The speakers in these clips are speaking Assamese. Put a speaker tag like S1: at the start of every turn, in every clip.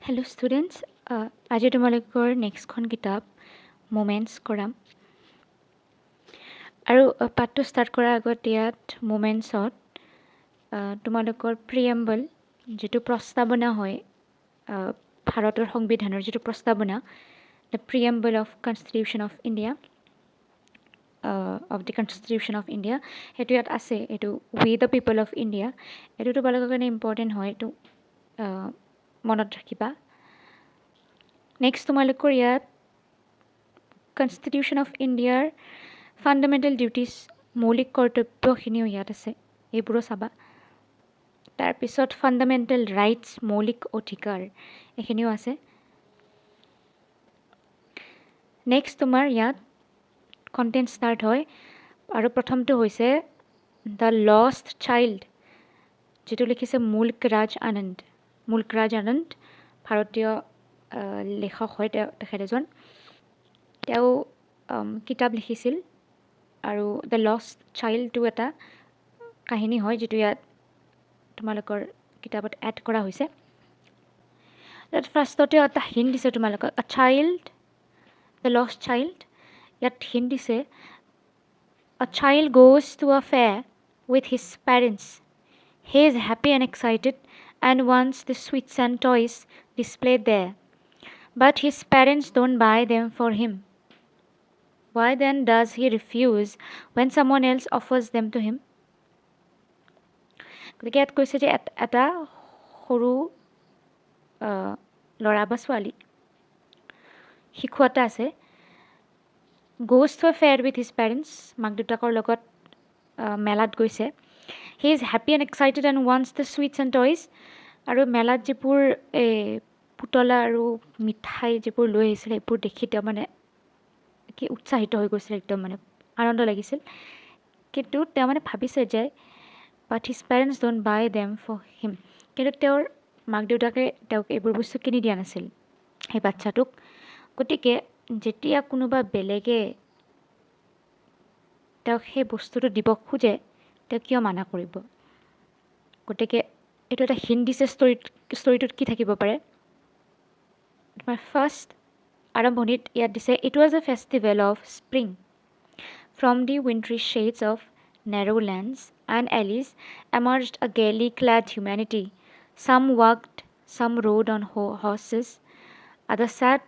S1: Hello students, আজি তোমালোকৰ নেক্সটখন কিতাপ মোমেণ্টছ কৰাম আৰু পাঠটো ষ্টাৰ্ট কৰাৰ আগত ইয়াত মোমেণ্টছত তোমালোকৰ প্ৰিএম্বল যিটো প্ৰস্তাৱনা হয় ভাৰতৰ সংবিধানৰ যিটো প্ৰস্তাৱনা the preamble of constitution of India of the constitution of India সেইটো ইয়াত আছে। এইটো we the people of India, এইটো তোমালোকৰ কাৰণে ইম্পৰ্টেণ্ট হয়, এইটো মনত ৰাখিবা। নেক্সট তোমালোকৰ ইয়াত কনষ্টিটিউশ্যন অফ ইণ্ডিয়াৰ ফাণ্ডামেণ্টেল ডিউটিছ মৌলিক কৰ্তব্যখিনিও ইয়াত আছে, এইবোৰো চাবা। তাৰপিছত ফাণ্ডামেণ্টেল ৰাইটছ মৌলিক অধিকাৰ এইখিনিও আছে। নেক্সট তোমাৰ ইয়াত কণ্টেণ্ট ষ্টাৰ্ট হয় আৰু প্ৰথমটো হৈছে দ্য লষ্ট চাইল্ড, যিটো লিখিছে মুল্ক ৰাজ আনন্দ। মুল্ক ৰাজ আনন্দ ভাৰতীয় লেখক হয়, তেখেত এজন। তেওঁ কিতাপ লিখিছিল আৰু দ্য লষ্ট চাইল্ডটো এটা কাহিনী হয় যিটো ইয়াত তোমালোকৰ কিতাপত এড কৰা হৈছে। তাত ফাৰ্ষ্টতে এটা হিণ্ট দিছে তোমালোকক, a child, the lost child. ইয়াত হিণ্ট দিছে, a child goes to a fair with his parents. He is happy and excited and wants the sweets and toys displayed there. But his parents don't buy them for him. Why then does he refuse when someone else offers them to him? গতিকে ইয়াত কৈছে যে এটা সৰু ল'ৰা বা ছোৱালী, শিশু এটা আছে, goes to a fair with his parents, মাক দেউতাকৰ লগত মেলাত গৈছে। He is happy and excited and wants the sweets and toys. আৰু মেলাত যিবোৰ পুতলা আৰু মিঠাই যিবোৰ লৈ আহিছিল সেইবোৰ দেখি তেওঁ মানে কি উৎসাহিত হৈ গৈছিল, একদম মানে আনন্দ লাগিছিল। কিন্তু তেওঁ মানে ভাবিছে যে but his parents don't buy them for him, কিন্তু তেওঁৰ মাক দেউতাকে তেওঁক এইবোৰ বস্তু কিনি দিয়া নাছিল সেই বাচ্ছাটোক। গতিকে যেতিয়া কোনোবা বেলেগে তেওঁক সেই বস্তুটো দিব খোজে তেওঁ কিয় মানা কৰিব? গতিকে এইটো এটা হিণ্ট দিছে ষ্টৰিটোত কি থাকিব পাৰে। তোমাৰ ফাৰ্ষ্ট আৰম্ভণিত ইয়াত দিছে, it was a festival of spring from the wintry shades of narrow lanes and alleys emerged a gaily clad humanity. Some walked, some rode on horses, others sat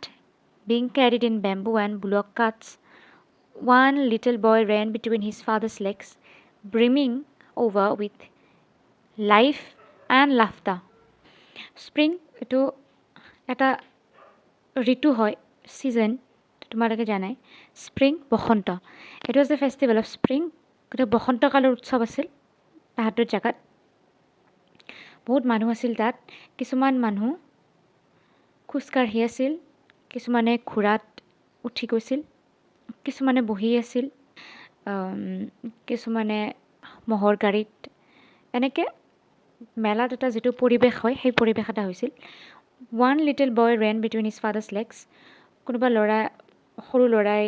S1: being carried in bamboo and bullock carts. One little boy ran between his father's legs, brimming over with life and laughter. Spring এইটো এটা ঋতু হয়, ছিজন, তোমালোকে জানাই। Spring Basanta, it was the festival of spring. গতিকে বসন্তকালৰ উৎসৱ আছিল তাহাঁতৰ জেগাত। বহুত মানুহ আছিল তাত। কিছুমান মানুহ খোজকাঢ়ি আছিল, কিছুমানে ঘোঁৰাত উঠি গৈছিল, কিছুমানে বহি আছিল, কিছুমানে ম'হৰ গাড়ীত। এনেকৈ মেলাত এটা যিটো পৰিৱেশ হয় সেই পৰিৱেশ এটা হৈছিল। One little boy ৰেন between his father's legs, কোনোবা সৰু ল'ৰাই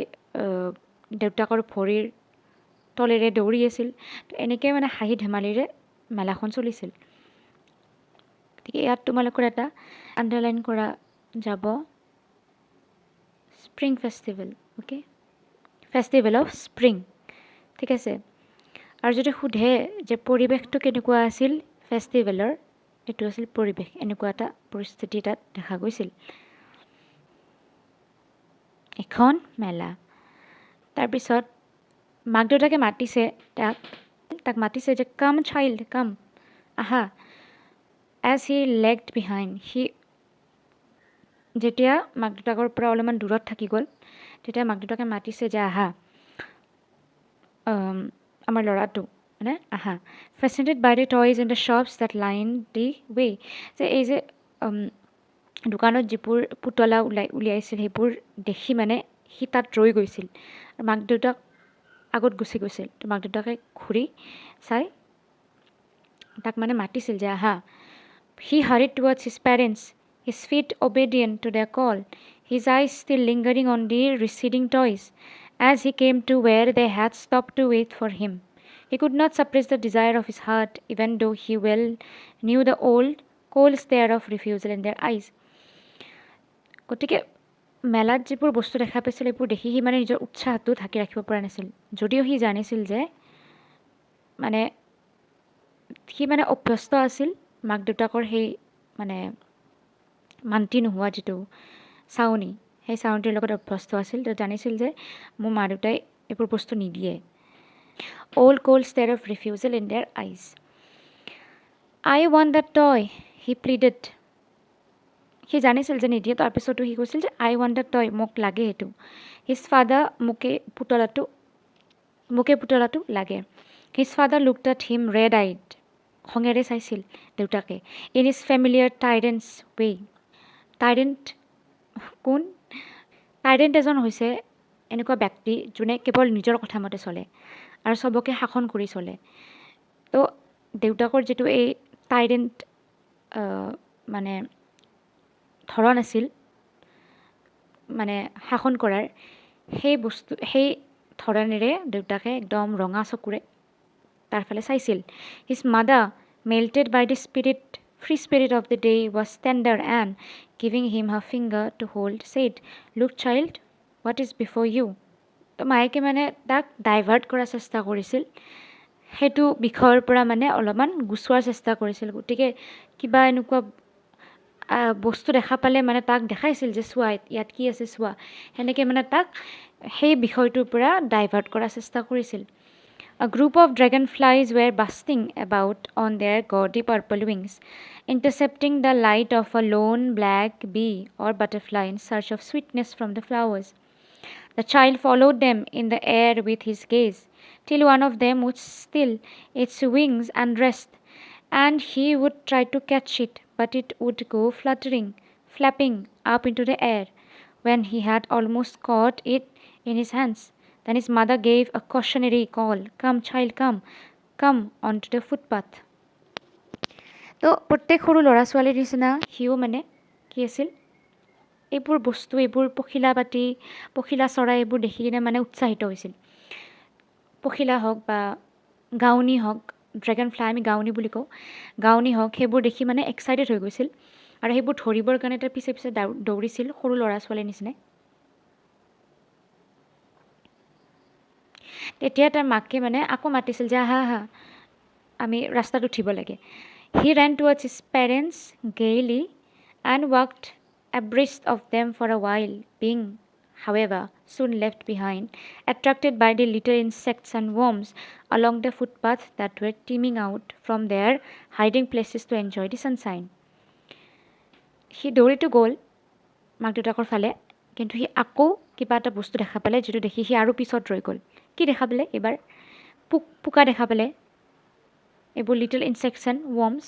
S1: দেউতাকৰ ভৰিৰ তলেৰে দৌৰি আছিল। এনেকৈ মানে হাঁহি ধেমালিৰে মেলাখন চলিছিল। গতিকে ইয়াত তোমালোকৰ এটা আণ্ডাৰলাইন কৰা যাব, spring festival. Okay, festival of spring, ঠিক আছে। আৰু যদি সোধে যে পৰিৱেশটো কেনেকুৱা আছিল ফেষ্টিভেলৰ, এইটো আছিল পৰিৱেশ, এনেকুৱা এটা পৰিস্থিতি তাত দেখা গৈছিল। এখন মেলা। তাৰপিছত মাক দেউতাকে মাতিছে তাক মাতিছে যে কাম চাইল্ড কাম, আহা। এজ হি লেগড বিহাইণ্ড, সি যেতিয়া মাক দেউতাকৰ পৰা অলপমান দূৰত থাকি গ'ল তেতিয়া মাক দেউতাকে মাতিছে যে আহা, আমাৰ ল'ৰাটো মানে আহা। Fascinated by the toys in the shops that line the way, যে এই যে দোকানত যিবোৰ পুতলা উলিয়াইছিল সেইবোৰ দেখি মানে সি তাত ৰৈ গৈছিল। মাক দেউতাক আগত গুচি গৈছিল, তো মাক দেউতাকে ঘূৰি চাই তাক মানে মাতিছিল যে আহা। He hurried towards his parents, his feet obedient to their call, his eyes still lingering on the receding toys, as he came to where they had stopped to wait for him. He could not suppress the desire of his heart, even though he well knew the old cold stare of refusal in their eyes. গতিকে মেলাত যিবোৰ বস্তু দেখা পাইছিল এইবোৰ দেখি সি মানে নিজৰ উৎসাহটো ঢাকি ৰাখিব পৰা নাছিল, যদিও সি জানিছিল যে মানে সি মানে অভ্যস্ত আছিল মাক দেউতাকৰ সেই মানে মান্তি নোহোৱা যিটো চাউনি, সেই চাউনিটোৰ লগত অভ্যস্ত আছিল। তো জানিছিল যে মোৰ মা দেউতাই এইবোৰ বস্তু নিদিয়ে। Old cold stare of refusal in their eyes. I want that toy, he pleaded. সি জানিছিল যে নিদিয়ে, তাৰপিছতো সি কৈছিল যে I want that toy, মোক লাগে সেইটো। His father মোকে পুতলাটো লাগে। His father looked at him red-eyed. খঙেৰে চাইছিল দেউতাকে। In his familiar tyrant's way. টাইৰেণ্ট কোন? টাইৰেণ্ট এজন হৈছে এনেকুৱা ব্যক্তি যোনে কেৱল নিজৰ কথা মতে চলে আৰু চবকে শাসন কৰি চলে। তো দেউতাকৰ যিটো এই টাইৰেণ্ট মানে ধৰণ আছিল মানে শাসন কৰাৰ, সেই ধৰণেৰে দেউতাকে একদম ৰঙা চকুৰে তাৰ ফালে চাইছিল। His mother, melted by the free spirit of the day, was tender and, giving him her finger to hold, said, "Look, child, what is before you?" তো মায়েকে মানে তাক ডাইভাৰ্ট কৰাৰ চেষ্টা কৰিছিল, সেইটো বিষয়ৰ পৰা মানে অলপমান গুচোৱাৰ চেষ্টা কৰিছিল। গতিকে কিবা এনেকুৱা বস্তু দেখা পালে মানে তাক দেখাইছিল যে চোৱা ইয়াত কি আছে চোৱা, সেনেকৈ মানে তাক সেই বিষয়টোৰ পৰা ডাইভাৰ্ট কৰাৰ চেষ্টা কৰিছিল। A group of dragonflies were buzzing about on their gaudy purple wings, intercepting the light of a lone black bee or butterfly in search of sweetness from the flowers. The child followed them in the air with his gaze, till one of them would still its wings and rest, and he would try to catch it, but it would go flapping up into the air. When he had almost caught it in his hands, then his mother gave a cautionary call, "Come, child, come onto the footpath." তো প্ৰত্যেক সৰু ল'ৰা ছোৱালীৰ নিচিনা সিও মানে কি আছিল, এইবোৰ বস্তু, এইবোৰ পখিলা চৰাই এইবোৰ দেখি কিনে মানে উৎসাহিত হৈছিল। পখিলা হওক বা গাউনী হওক, ড্ৰেগন ফ্লাই আমি গাউনী বুলি কওঁ, গাউনী হওক, সেইবোৰ দেখি মানে এক্সাইটেড হৈ গৈছিল আৰু সেইবোৰ ধৰিবৰ কাৰণে তাৰ পিছে পিছে দৌৰিছিল সৰু ল'ৰা ছোৱালীৰ নিচিনাই। তেতিয়া তাৰ মাকে মানে আকৌ মাতিছিল যে আহা আমি ৰাস্তাত উঠিব লাগে। He ran towards his parents gaily and walked abreast of them for a while, being, however, soon left behind, attracted by the little insects and worms along the footpath that were teeming out from their hiding places to enjoy the sunshine. সি দৌৰিটো গ'ল মাক দেউতাকৰ ফালে, কিন্তু সি আকৌ কিবা এটা বস্তু দেখা পালে, যিটো দেখি সি আৰু পিছত ৰৈ গ'ল। কি দেখা পালে? এইবাৰ পোকা দেখা পালে, এইবোৰ লিটল ইনচেক্টছ এণ্ড ৱৰ্মছ।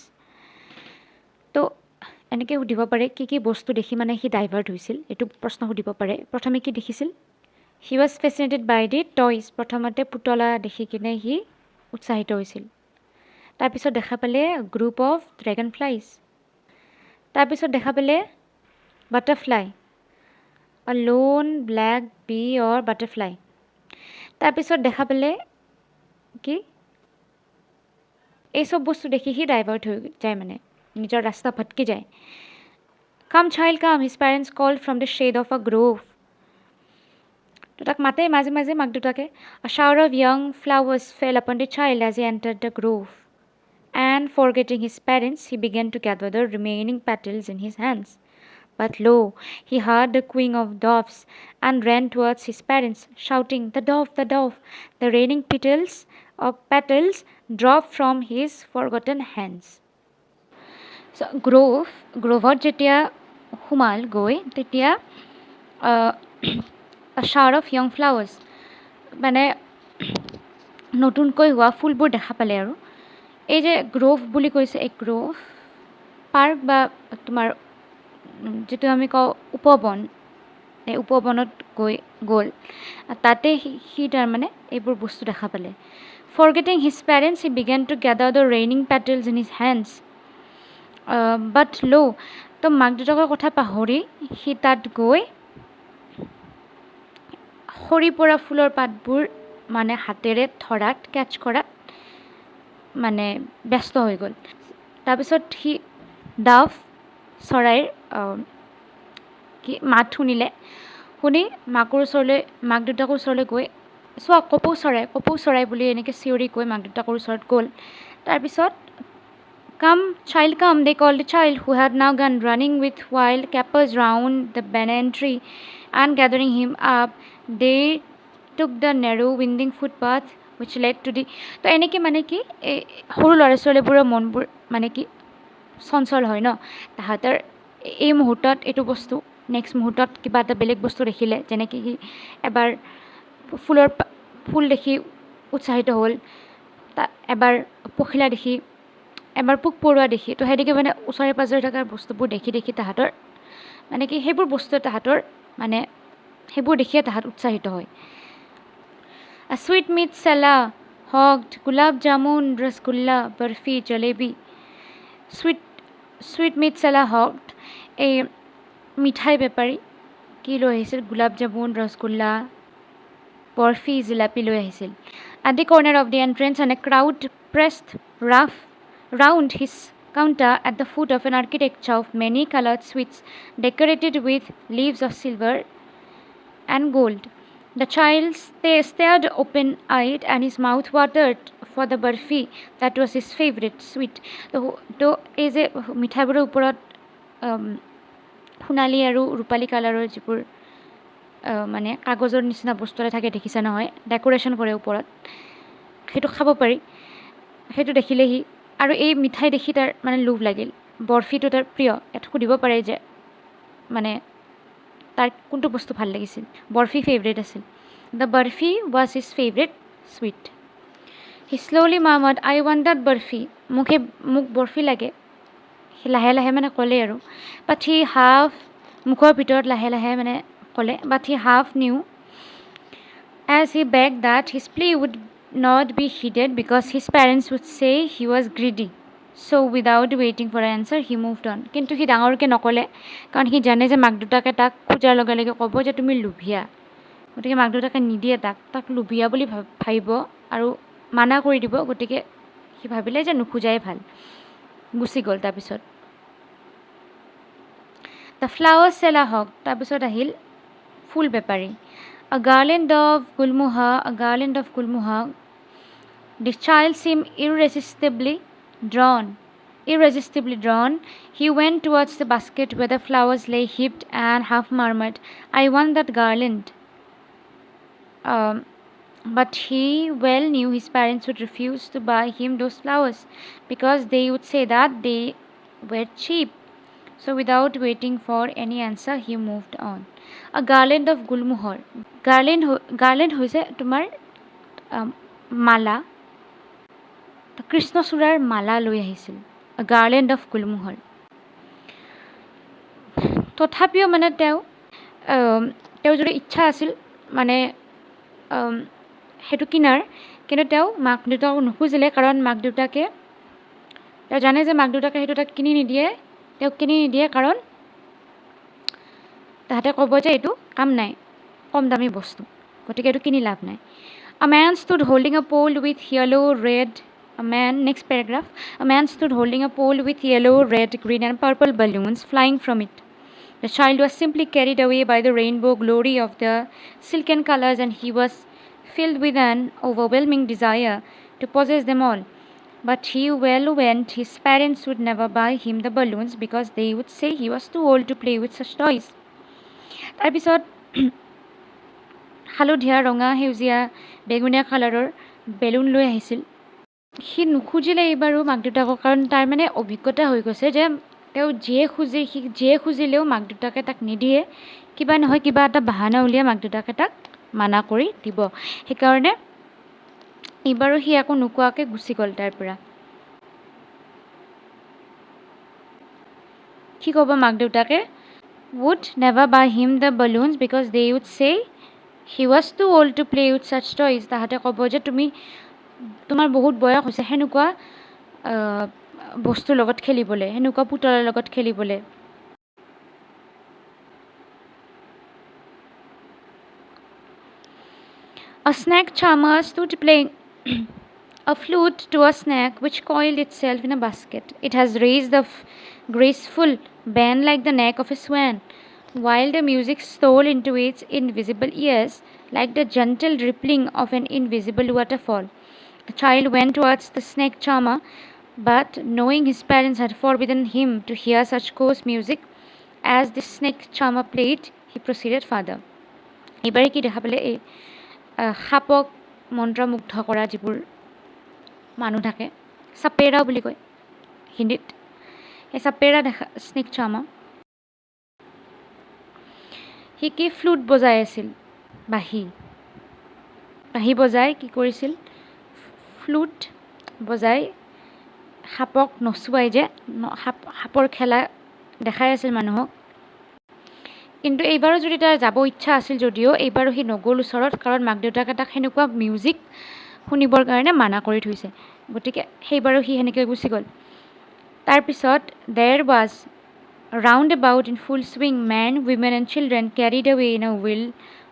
S1: তো এনেকৈ সুধিব পাৰে কি বস্তু দেখি মানে সি ডাইভাৰ্ট হৈছিল, এইটো প্ৰশ্ন সুধিব পাৰে। প্ৰথমে কি দেখিছিল? He was fascinated by the toys. প্ৰথমতে পুতলা দেখি কিনে সি উৎসাহিত হৈছিল। তাৰপিছত দেখা পালে গ্ৰুপ অফ ড্ৰেগন ফ্লাইজ। তাৰপিছত দেখা পালে বাটাৰফ্লাই, আ লোন ব্লেক বি অৰ বাটাৰফ্লাই। তাৰপিছত দেখা পালে কি? এই চব বস্তু দেখি সি ডাইভাৰ্ট হৈ যায়, মানে নিজৰ ৰাস্তা ভটকি যায়। "Come, child, come," his parents called from the shade of a grove. তো তাক মাতে মাজে মাজে মাক দেউতাকে। A shower of young flowers fell upon the child as he entered the grove, and forgetting his parents, he began to gather the remaining petals in his hands. But lo, he heard the cooing of doves and ran towards his parents, shouting, "The dove, the dove!" The raining petals dropped from his forgotten hands. So গ্ৰোভত যেতিয়া সোমাল গৈ, তেতিয়া a shower of young flowers, মানে নতুনকৈ হোৱা ফুলবোৰ দেখা পালে। আৰু এই যে গ্ৰোভ বুলি কৈছে, এই গ্ৰোভ পাৰ্ক বা তোমাৰ যিটো আমি কওঁ উপবন, এই উপবনত গ'ল, তাতে সি তাৰমানে এইবোৰ বস্তু দেখা পালে। Forgetting his parents, he began to gather the raining petals in his hands. But lo, তো মাক দেউতাকৰ কথা পাহৰি সি তাত গৈ সৰি পৰা ফুলৰ পাতবোৰ মানে হাতেৰে ধৰাত, কেটচ কৰাত মানে ব্যস্ত হৈ গ'ল। তাৰপিছত সি ডাভ চৰাইৰ কি মাত শুনিলে, শুনি মাকৰ ওচৰলৈ মাক দেউতাকৰ ওচৰলৈ গৈ চোৱা কপৌ চৰাই বুলি এনেকৈ চিঞৰি কৈ মাক দেউতাকৰ ওচৰত গ'ল। তাৰপিছত come child come, they called the child who had now gone running with wild capers round the banyan tree, and gathering him up they took the narrow winding footpath which led to the তো এনেকৈ মানে কি সৰু ল'ৰা ছোৱালীবোৰৰ মনবোৰ মানে কি চঞ্চল হয় ন, তাহাঁতৰ এই মুহূৰ্তত এইটো বস্তু নেক্সট মুহূৰ্তত কিবা এটা বেলেগ বস্তু দেখিলে, যেনেকৈ কি এবাৰ ফুল দেখি উৎসাহিত হ'ল, এবাৰ পখিলা দেখি, এবাৰ পোক পৰুৱা দেখি, তো সেইদিকে মানে ওচৰে পাঁজৰে থকা বস্তুবোৰ দেখি দেখি তাহাঁতৰ মানে কি সেইবোৰ বস্তু তাহাঁতৰ মানে সেইবোৰ দেখিয়ে তাহাঁত উৎসাহিত হয়। A sweetmeat sala hogged gulab jamun rasgulla barfi jalebi. Sweetmeat sala hogged এই মিঠাই বেপাৰী কি লৈ আহিছিল, গোলাপ জামুন ৰসগোল্লা বৰফি জিলাপি লৈ আহিছিল। At the corner of the entrance and a crowd pressed round his counter at the foot of an architecture of many colored sweets decorated with leaves of silver and gold. The child stared open-eyed and his mouth watered for the barfi that was his favorite sweet. তো এই যে মিঠাইবোৰৰ ওপৰত সোণালী আৰু ৰূপালী কালাৰৰ যিবোৰ মানে কাগজৰ নিচিনা বস্তু এটা থাকে দেখিছা নহয়, ডেক'ৰেশ্যন কৰে ওপৰত, সেইটো খাব পাৰি। সেইটো দেখিলে সি আৰু এই মিঠাই দেখি তাৰ মানে লোভ লাগিল, বৰফিটো তাৰ প্ৰিয়। ইয়াত সুধিব পাৰে যে মানে তাৰ কোনটো বস্তু ভাল লাগিছিল, বৰফি ফেভৰেট আছিল। The barfi was his favourite sweet. He slowly murmured, I want that barfi, মোক বৰফি লাগে। সি লাহে লাহে মানে ক'লে আৰু, বাট হি হাফ মুখৰ ভিতৰত লাহে লাহে মানে ক'লে, but he half new as he begged that his plea would not be heeded because his parents would say he was greedy. So without waiting for an answer he moved on. কিন্তু সি ডাঙৰকৈ নক'লে, কাৰণ সি জানে যে মাক দেউতাকে তাক খোজাৰ লগে লগে ক'ব যে তুমি লোভীয়া, গতিকে মাক দেউতাকে নিদিয়ে তাক লোভীয়া বুলি ভাবিব আৰু মানা কৰি দিব, গতিকে সি ভাবিলে যে নোখোজাই ভাল, গুচি গ'ল। তাৰপিছত দ্য ফ্লাৱাৰ চেলাৰ হওক, তাৰপিছত আহিল ফুল বেপাৰী। A garland of gulmuha. The child seemed irresistibly drawn. He went towards the basket where the flowers lay heaped and half murmured, I want that garland. But he well knew his parents would refuse to buy him those flowers because they would say that they were cheap. So without waiting for any answer he moved on. A garland of gulmuhar. Garland হৈছে তোমাৰ মালা, কৃষ্ণচূড়াৰ মালা লৈ আহিছিল। A garland of gulmuhar. তথাপিও মানে তেওঁ যদি ইচ্ছা আছিল মানে সেইটো কিনাৰ, কিন্তু তেওঁ মাক দেউতাকক নুখুজিলে, কাৰণ মাক দেউতাকে তেওঁ জানে যে মাক দেউতাকে সেইটো তাক কিনি নিদিয়ে, কাৰণ তাহাঁতে ক'ব যে এইটো কাম নাই, কম দামী বস্তু, গতিকে এইটো কিনি লাভ নাই। A man stood holding a pole with yellow, red, next paragraph. A man stood holding a pole with yellow, red, green and purple balloons flying from it. The child was simply carried away by the rainbow glory of the silken colors, and he was filled with an overwhelming desire to possess them all. But he well went his parents would never buy him the balloons because they would say he was too old to play with such toys. তাৰপিছত হালধীয়া, ৰঙা, সেউজীয়া, বেঙুনীয়া কালাৰৰ বেলুন লৈ আহিছিল। সি নুখুজিলে এইবাৰো মাক দেউতাকক, কাৰণ তাৰ মানে অভিজ্ঞতা হৈ গৈছে যে তেওঁ যিয়ে খুজিলেও মাক দেউতাকে তাক নিদিয়ে, কিবা নহয় কিবা এটা বাহানা উলিয়াই মাক দেউতাকে তাক মানা কৰি দিব। সেইকাৰণে এইবাৰো সি একো নোকোৱাকৈ গুচি গ'ল তাৰ পৰা। কি ক'ব মাক দেউতাকে? would never buy him the balloons because they would say he was too old to play with such toys. তাহাঁতে ক'ব যে তোমাৰ বহুত বয়স হৈছে সেনেকুৱা বস্তুৰ লগত খেলিবলৈ, সেনেকুৱা পুতলাৰ লগত খেলিবলৈ। A snack charmer stood playing a flute to a snack which coiled itself in a basket. It has raised a graceful band like the neck of a swan. while the music stole into its invisible ears like the gentle rippling of an invisible waterfall. The child went towards the snake charmer, but knowing his parents had forbidden him to hear such coarse music as the snake charmer played, he proceeded further. এইবাৰে কি দেখা পালে এই সাপক মন্ত্ৰমুগ্ধ কৰা যিবোৰ মানুহ থাকে সাপেৰা বুলি কয় হিন্দীত এই সাপেৰা দেখা স্নেক চাৰ্মাৰ সি কি ফ্লুট বজাই আছিল বাঁহী বজাই কি কৰিছিল ফ্লুট বজাই সাপক নচুৱাই যে সাপৰ খেলা দেখাই আছিল মানুহক কিন্তু এইবাৰো যদি তাৰ যাব ইচ্ছা আছিল যদিও এইবাৰো সি নগ'ল ওচৰত কাৰণ মাক দেউতাকে তাক সেনেকুৱা মিউজিক শুনিবৰ কাৰণে মানা কৰি থৈছে গতিকে সেইবাৰো সি সেনেকৈ গুচি গ'ল তাৰপিছত there was roundabout in full swing. Men, women and children carried away in a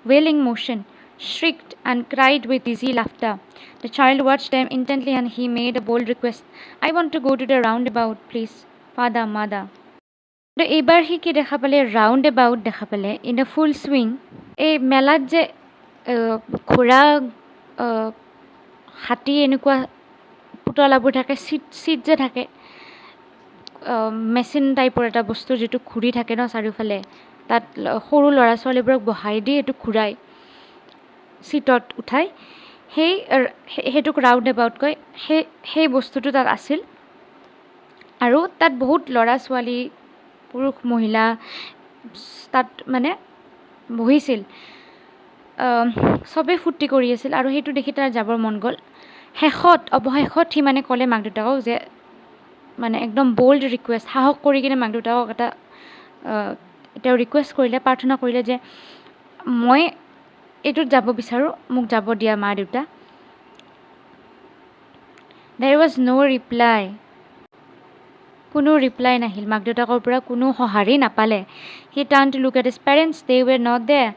S1: wailing motion shrieked and cried with dizzy laughter. The child watched them intently and he made a bold request. I want to go to the roundabout, please. Father, mother. তো এইবাৰ সি কি দেখা পালে ৰাউণ্ড এবাউট দেখা পালে ইন এ ফুল চুইং এই মেলাত যে ঘোঁৰা হাতী এনেকুৱা পুতলাবোৰ থাকে চিট যে থাকে মেচিন টাইপৰ এটা বস্তু যিটো ঘূৰি থাকে ন চাৰিওফালে তাত সৰু ল'ৰা ছোৱালীবোৰক বহাই দি এইটো ঘূৰাই চিটত উঠাই সেইটোক ৰাউণ্ড এবাউট কয় সেই বস্তুটো তাত আছিল আৰু তাত বহুত ল'ৰা ছোৱালী পুৰুষ মহিলা তাত মানে বহিছিল চবেই ফূৰ্তি কৰি আছিল আৰু সেইটো দেখি তাৰ যাবৰ মন গ'ল অৱশেষত সি মানে ক'লে মাক দেউতাকক যে মানে একদম বল্ড ৰিকুৱেষ্ট সাহস কৰি কিনে মাক দেউতাকক তেওঁ ৰিকুৱেষ্ট কৰিলে প্ৰাৰ্থনা কৰিলে যে মই এইটোত যাব বিচাৰোঁ মোক যাব দিয়া মা দেউতা there was no reply কোনো ৰিপ্লাই নাহিল মাক দেউতাকৰ পৰা কোনো সঁহাৰি নাপালে he turned to look at his parents they were not there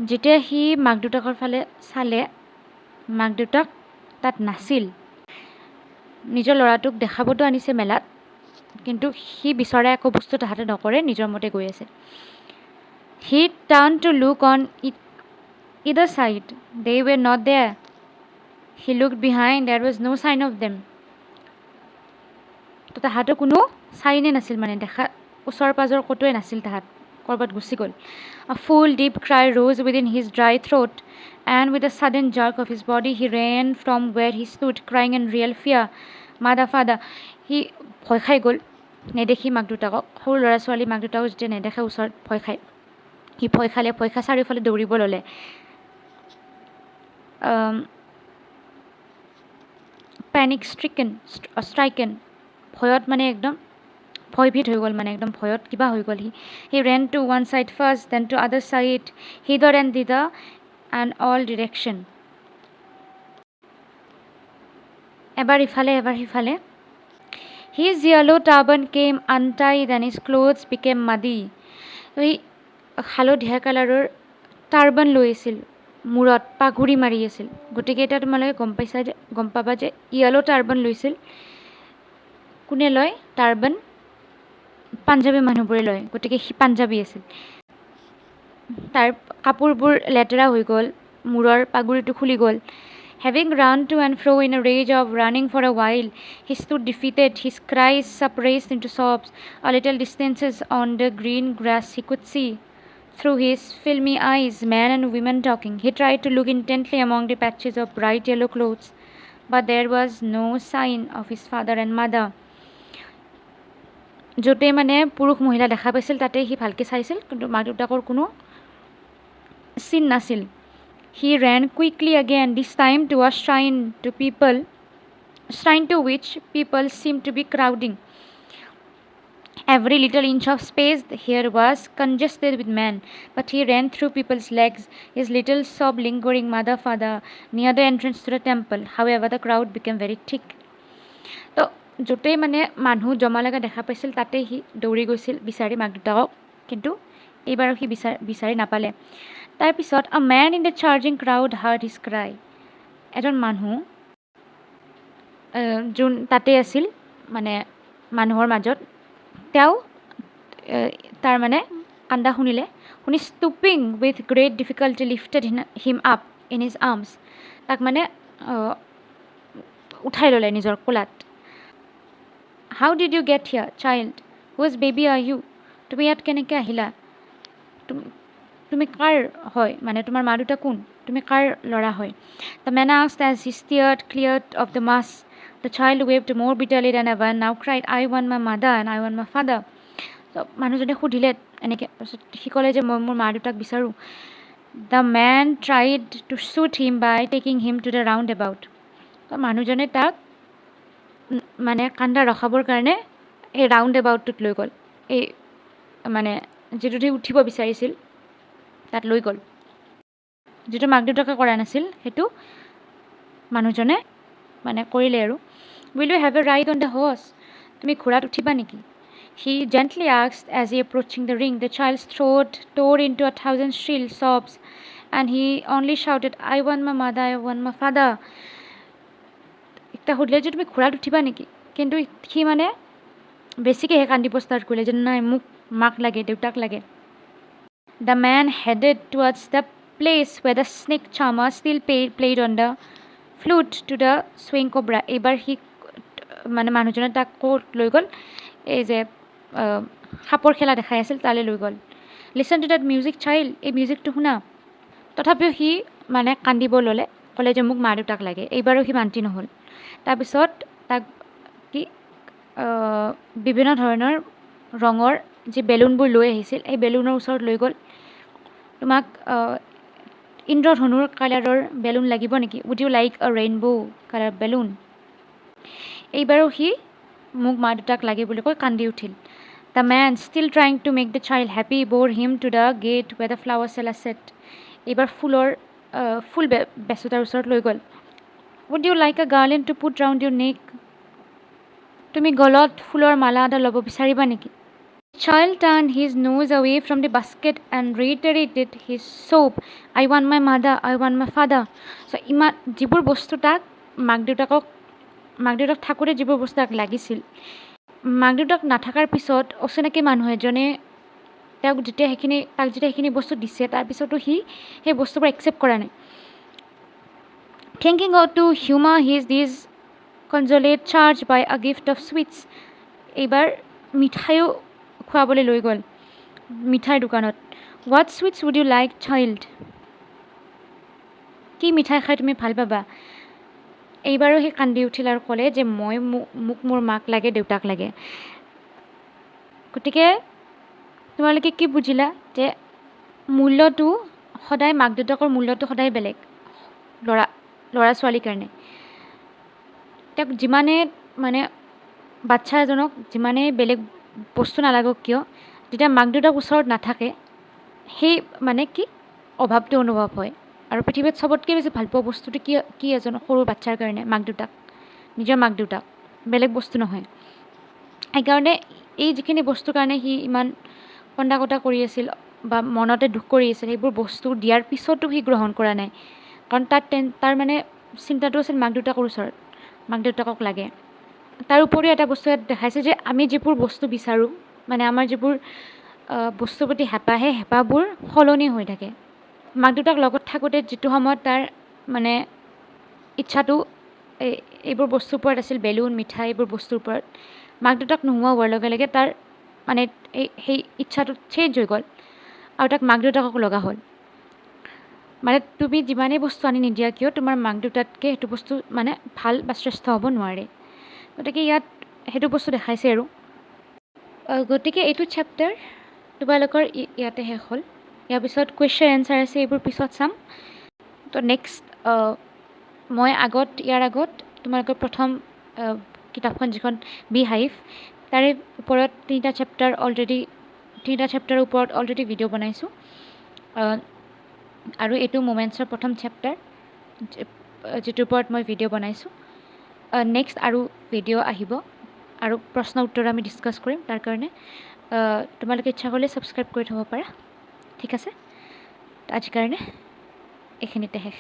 S1: যেতিয়া সি মাক দেউতাকৰ ফালে চালে মাক দেউতাক তাত নাছিল নিজৰ ল'ৰাটোক দেখাবতো আনিছে মেলাত কিন্তু সি বিচৰা একো বস্তু তাহাঁতে নকৰে নিজৰ মতে গৈ আছে he turned to look on either side they were not there he looked behind there was no sign of them তো তাহাঁতৰ কোনো চাইনে নাছিল মানে দেখা ওচৰ পাজৰ ক'তোৱে নাছিল তাহাঁত ক'ৰবাত গুচি গ'ল a full deep cry rose within his dry throat and with a sudden jerk of his body he ran from where he stood crying in real fear mother father সি ভয় খাই গ'ল নেদেখি মাক দেউতাকক সৰু ল'ৰা ছোৱালী মাক দেউতাকক যেতিয়া নেদেখে ওচৰত ভয় খায় সি ভয় খাই চাৰিওফালে দৌৰিব ল'লে panic stricken ভয়ত মানে একদম ভয়ভীত হৈ গ'ল মানে একদম ভয়ত কিবা হৈ গ'ল he ran to one side first then to other side hither and thither and all direction এবাৰ ইফালে এবাৰ সিফালে his yellow turban came untied and his clothes became muddy সি হালধীয়া কালাৰৰ টাৰ্বান লৈ আছিল মূৰত পাগুৰি মাৰি আছিল গতিকে এটা তোমালোকে গম পাবা যে য়েলো টাৰ্বান লৈছিল কোনে লয় টাৰ্বান পাঞ্জাবী মানুহবোৰে লয় গতিকে সি পাঞ্জাবী আছিল তাৰ কাপোৰবোৰ লেতেৰা হৈ গ'ল মূৰৰ পাগুৰিটো খুলি গ'ল having run to and fro in a rage of running for a while he stood defeated his cries suppressed into sobs a little distances on the green grass he could see through his filmy eyes men and women talking he tried to look intently among the patches of bright yellow clothes but there was no sign of his father and mother য'তে মানে পুৰুষ মহিলা দেখা পাইছিল তাতে সি ভালকৈ চাইছিল কিন্তু মাক দেউতাকৰ কোনো চিন নাছিল he ran quickly again this time to a shrine to which people seemed to be crowding every little inch of space here was congested with men but he ran through people's legs his little sob lingering mother father near the entrance to the temple however the crowd became very thick তো য'তেই মানে মানুহ জমা লগা দেখা পাইছিল তাতে সি দৌৰি গৈছিল বিচাৰি মাক দেউতাকক কিন্তু এইবাৰ সি বিচাৰি নাপালে তাৰপিছত a man in the charging crowd heard his cry এজন মানুহ যোন তাতে আছিল মানে মানুহৰ মাজত তেওঁ তাৰ মানে কান্দা শুনিলে শুনি stooping with great difficulty lifted him up in his arms তাক মানে উঠাই ল'লে নিজৰ কোলাত how did you get here child whose baby are you তুমি ইয়াত কেনেকৈ আহিলা তুমি কাৰ হয় মানে তোমাৰ মা দেউতা কোন তুমি কাৰ ল'ৰা হয় the man asked as he steered cleared of the mass the child wept more bitterly than ever now cried I want my mother and I want my father মানুহজনে সুধিলে এনেকৈ তাৰপিছত সি ক'লে যে মই মোৰ মা দেউতাক বিচাৰোঁ the man tried to shoot him by taking him to the roundabout মানুহজনে তাক মানে কান্দা ৰখাবৰ কাৰণে এই ৰাউণ্ড এবাউটটোত লৈ গ'ল এই মানে যিটোত সি উঠিব বিচাৰিছিল তাত লৈ গ'ল যিটো মাক দেউতাকে কৰা নাছিল সেইটো মানুহজনে মানে কৰিলে আৰু will you have a ride on the horse তুমি ঘোঁৰাত উঠিবা নেকি he gently asked as he approaching the ring the child's throat tore into 1,000 shrill sobs and he only shouted I want my mother I want my father এতিয়া সুধিলে যে তুমি ঘোঁৰাত উঠিবা নেকি কিন্তু সি মানে বেছিকৈহে কান্দিব ষ্টাৰ্ট কৰিলে যে নাই মোক মাক লাগে দেউতাক লাগে the man headed towards the place where the snake charmer still played on the flute to the swing cobra এইবাৰ সি মানে মানুহজনে তাক ক'ত লৈ গ'ল এই যে সাপৰ খেলা দেখাই আছিল তালৈ লৈ গ'ল listen to that music child এই মিউজিকটো শুনা তথাপিও সি মানে কান্দিব ল'লে ক'লে যে মোক মা দেউতাক লাগে এইবাৰো সি মান্তি নহ'ল তাৰপিছত তাক কি বিভিন্ন ধৰণৰ ৰঙৰ যি বেলুনবোৰ লৈ আহিছিল এই বেলুনৰ ওচৰত লৈ গ'ল তোমাক ইন্দ্ৰধনুৰ কালাৰৰ বেলুন লাগিব নেকি would you like a rainbow colour balloon এইবাৰো সি মোক মা দেউতাক লাগে বুলি কৈ কান্দি উঠিল the man still trying to make the child happy bore him to the gate where the flower seller sat এইবাৰ ফুল বেচোতাৰ ওচৰত লৈ গ'ল would you like a garland to put round your neck তুমি গলত ফুলৰ মালা এটা ল'ব বিচাৰিবা নেকি child turn his nose away from the basket and reiterated his sob I want my mother I want my father so' ইমান যিবোৰ বস্তু তাক মাক দেউতাক থাকোঁতে যিবোৰ বস্তু তাক লাগিছিল মাক দেউতাক নাথাকাৰ পিছত অচিনাকি মানুহ এজনে তাক যেতিয়া সেইখিনি বস্তু দিছে তাৰপিছতো সি সেই বস্তুবোৰ একচেপ্ট কৰা নাই thinking to humour his these consolate charge by a gift of sweets এইবাৰ মিঠাইও খুৱাবলৈ লৈ গ'ল মিঠাইৰ দোকানত what sweets would you like child কি মিঠাই খাই তুমি ভাল পাবা এইবাৰো সি কান্দি উঠিল আৰু ক'লে যে মোক মোৰ মাক লাগে দেউতাক লাগে গতিকে তোমালোকে কি বুজিলা যে মূল্যটো সদায় মাক দেউতাকৰ মূল্যটো সদায় বেলেগ ল'ৰা ছোৱালীৰ কাৰণে তেওঁক যিমানে মানে বাচ্ছা এজনক যিমানে বেলেগ বস্তু নালাগক কিয় যেতিয়া মাক দেউতাক ওচৰত নাথাকে সেই মানে কি অভাৱটো অনুভৱ হয় আৰু পৃথিৱীত চবতকৈ বেছি ভালপোৱা বস্তুটো কি এজন সৰু বাচ্ছাৰ কাৰণে মাক দেউতাক নিজৰ মাক দেউতাক বেলেগ বস্তু নহয় সেইকাৰণে এই যিখিনি বস্তুৰ কাৰণে সি ইমান কন্দা কটা কৰি আছিল বা মনতে দুখ কৰি আছিল সেইবোৰ বস্তু দিয়াৰ পিছতো সি গ্ৰহণ কৰা নাই কাৰণ তাৰ মানে চিন্তাটো আছিল মাক দেউতাকৰ ওচৰত মাক দেউতাকক লাগে তাৰ উপৰিও এটা বস্তু ইয়াত দেখাইছে যে আমি যিবোৰ বস্তু বিচাৰোঁ মানে আমাৰ যিবোৰ বস্তুৰ প্ৰতি হেঁপাহ সেই হেঁপাহবোৰ সলনি হৈ থাকে মাক দেউতাক লগত থাকোঁতে যিটো সময়ত তাৰ মানে ইচ্ছাটো এইবোৰ বস্তুৰ ওপৰত আছিল বেলুন মিঠাই এইবোৰ বস্তুৰ ওপৰত মাক দেউতাক নোহোৱা হোৱাৰ লগে লগে তাৰ মানে সেই ইচ্ছাটো চেঞ্জ হৈ গ'ল আৰু তাক মাক দেউতাকক লগা হ'ল মানে তুমি যিমানেই বস্তু আনি নিদিয়া কিয় তোমাৰ মাক দেউতাতকৈ সেইটো বস্তু মানে ভাল বা শ্ৰেষ্ঠ হ'ব নোৱাৰে গতিকে ইয়াত সেইটো বস্তু দেখাইছে আৰু গতিকে এইটো চেপ্টাৰ তোমালোকৰ ইয়াতে শেষ হ'ল ইয়াৰ পিছত কুৱেশ্যন এনচাৰ আছে এইবোৰ পিছত চাম তো নেক্সট মই ইয়াৰ আগত তোমালোকৰ প্ৰথম কিতাপখন যিখন বি হাইভ তাৰে ওপৰত তিনিটা চেপ্টাৰৰ ওপৰত অলৰেডি ভিডিঅ' বনাইছোঁ আৰু এইটো মোমেণ্টছৰ প্ৰথম চেপ্টাৰ যিটোৰ ওপৰত মই ভিডিঅ' বনাইছোঁ নেক্সট আৰু ভিডিঅ' আহিব আৰু প্ৰশ্ন উত্তৰ আমি ডিছকাছ কৰিম তাৰ কাৰণে তোমালোকে ইচ্ছা কৰিলে ছাবস্ক্ৰাইব কৰি থ'ব পাৰা ঠিক আছে আজিৰ কাৰণে এইখিনিতে শেষ